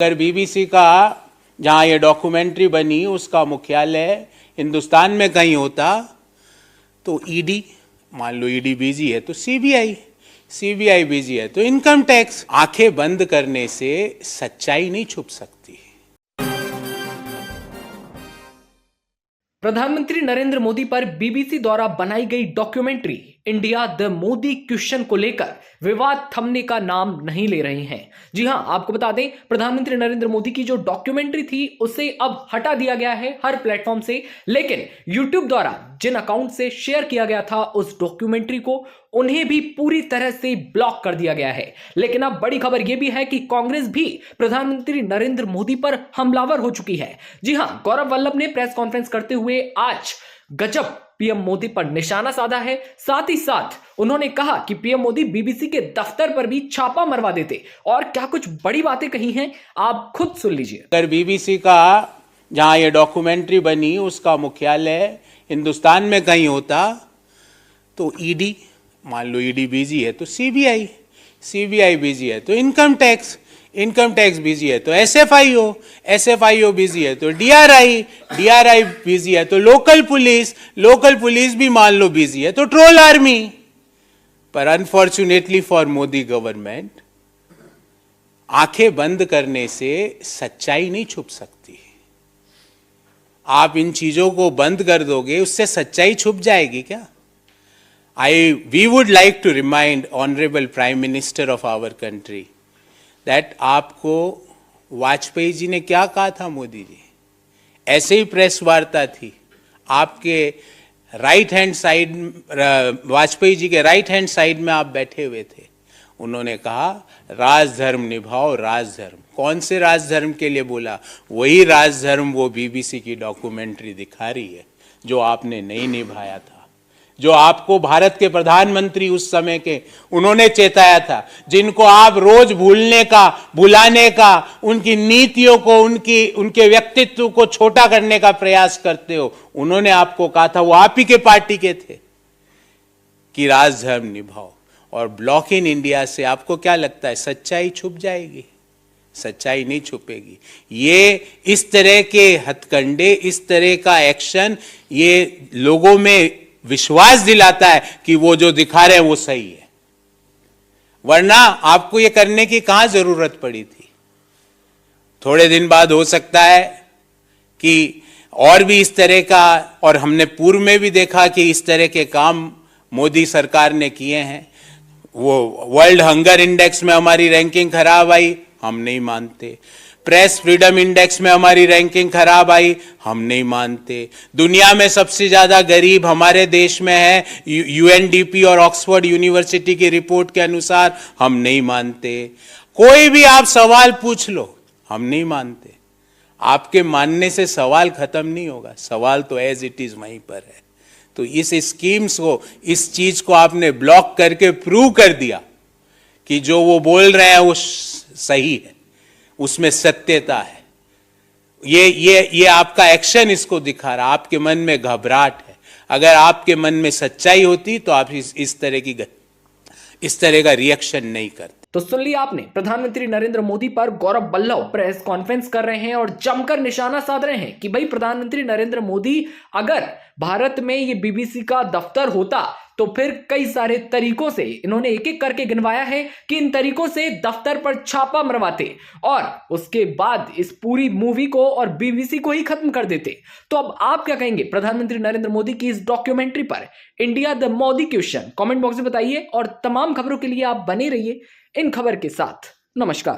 अगर बीबीसी का जहां ये डॉक्यूमेंट्री बनी उसका मुख्यालय हिंदुस्तान में कहीं होता तो ईडी, मान लो ईडी बिजी है तो सीबीआई बिजी है तो इनकम टैक्स। आंखें बंद करने से सच्चाई नहीं छुप सकती। प्रधानमंत्री नरेंद्र मोदी पर बीबीसी द्वारा बनाई गई documentary India the Modi question को लेकर विवाद थमने का नाम नहीं ले रहे हैं। जी हां, आपको बता दें, प्रधानमंत्री नरेंद्र मोदी की जो डॉक्यूमेंट्री थी उसे अब हटा दिया गया है हर प्लेटफॉर्म से, लेकिन यूट्यूब द्वारा जिन अकाउंट से शेयर किया गया था उस डॉक्यूमेंट्री को, उन्हें भी पूरी तरह से ब्लॉक कर दिया गया है। लेकिन अब बड़ी खबर यह भी है कि कांग्रेस भी प्रधानमंत्री नरेंद्र मोदी पर हमलावर हो चुकी है। जी हां, गौरव वल्लभ ने प्रेस कॉन्फ्रेंस करते हुए आज गजब पीएम मोदी पर निशाना साधा है। साथ ही साथ उन्होंने कहा कि पीएम मोदी बीबीसी के दफ्तर पर भी छापा मरवा देते, और क्या कुछ बड़ी बातें कही हैं आप खुद सुन लीजिए। अगर बीबीसी का जहां ये डॉक्यूमेंट्री बनी उसका मुख्यालय हिंदुस्तान में कहीं होता तो ईडी, मान लो ईडी बिजी है तो सीबीआई बिजी है तो इनकम टैक्स बिजी है तो एसएफआईओ बिजी है तो डीआरआई बिजी है तो लोकल पुलिस भी मान लो बिजी है तो ट्रोल आर्मी। पर अनफॉर्चुनेटली फॉर मोदी गवर्नमेंट, आंखें बंद करने से सच्चाई नहीं छुप सकती। आप इन चीजों को बंद कर दोगे, उससे सच्चाई छुप जाएगी क्या? We would like to remind Honorable Prime Minister of our country that आपको वाजपेयी जी ने क्या कहा था मोदी जी? ऐसे ही प्रेस वार्ता थी, आपके right hand side, Vajpayee ji के राइट हैंड साइड में आप बैठे हुए थे। उन्होंने कहा राजधर्म निभाओ, राजधर्म। कौन से राजधर्म के लिए बोला? वही राजधर्म वो बीबीसी की डॉक्यूमेंट्री दिखा रही है जो आपने नहीं निभाया था, जो आपको भारत के प्रधानमंत्री उस समय के उन्होंने चेताया था, जिनको आप रोज भुलाने का, उनकी नीतियों को, उनके व्यक्तित्व को छोटा करने का प्रयास करते हो। उन्होंने आपको कहा था, वो आप ही के पार्टी के थे, कि राजधर्म निभाओ। और ब्लॉक इन इंडिया से आपको क्या लगता है सच्चाई छुप जाएगी? सच्चाई नहीं छुपेगी। ये इस तरह के हथकंडे, इस तरह का एक्शन, ये लोगों में विश्वास दिलाता है कि वो जो दिखा रहे हैं वो सही है, वरना आपको ये करने की कहां जरूरत पड़ी थी। थोड़े दिन बाद हो सकता है कि और भी इस तरह का, और हमने पूर्व में भी देखा कि इस तरह के काम मोदी सरकार ने किए हैं। वो वर्ल्ड हंगर इंडेक्स में हमारी रैंकिंग खराब आई, हम नहीं मानते। प्रेस फ्रीडम इंडेक्स में हमारी रैंकिंग खराब आई, हम नहीं मानते। दुनिया में सबसे ज्यादा गरीब हमारे देश में है, यूएनडीपी और ऑक्सफोर्ड यूनिवर्सिटी की रिपोर्ट के अनुसार, हम नहीं मानते। कोई भी आप सवाल पूछ लो, हम नहीं मानते। आपके मानने से सवाल खत्म नहीं होगा, सवाल तो एज इट इज वहीं पर है। तो इस स्कीम्स को, इस चीज को आपने ब्लॉक करके प्रूव कर दिया कि जो वो बोल रहे हैं वो सही है, उसमें सत्यता है। ये आपका एक्शन इसको दिखा रहा, आपके मन में घबराहट है। अगर आपके मन में सच्चाई होती तो आप इस तरह का रिएक्शन नहीं करते। तो सुन लिया आपने, प्रधानमंत्री नरेंद्र मोदी पर गौरव वल्लभ प्रेस कॉन्फ्रेंस कर रहे हैं और जमकर निशाना साध रहे हैं कि भाई प्रधानमंत्री नरेंद्र मोदी, अगर भारत में ये बीबीसी का दफ्तर होता तो फिर कई सारे तरीकों से, इन्होंने एक एक करके गिनवाया है कि इन तरीकों से दफ्तर पर छापा मरवाते और उसके बाद इस पूरी मूवी को और बीबीसी को ही खत्म कर देते। तो अब आप क्या कहेंगे प्रधानमंत्री नरेंद्र मोदी की इस डॉक्यूमेंट्री पर, India the Modi question? Comment box में बताइए और तमाम खबरों के लिए आप बने रहिए इन खबर के साथ। नमस्कार।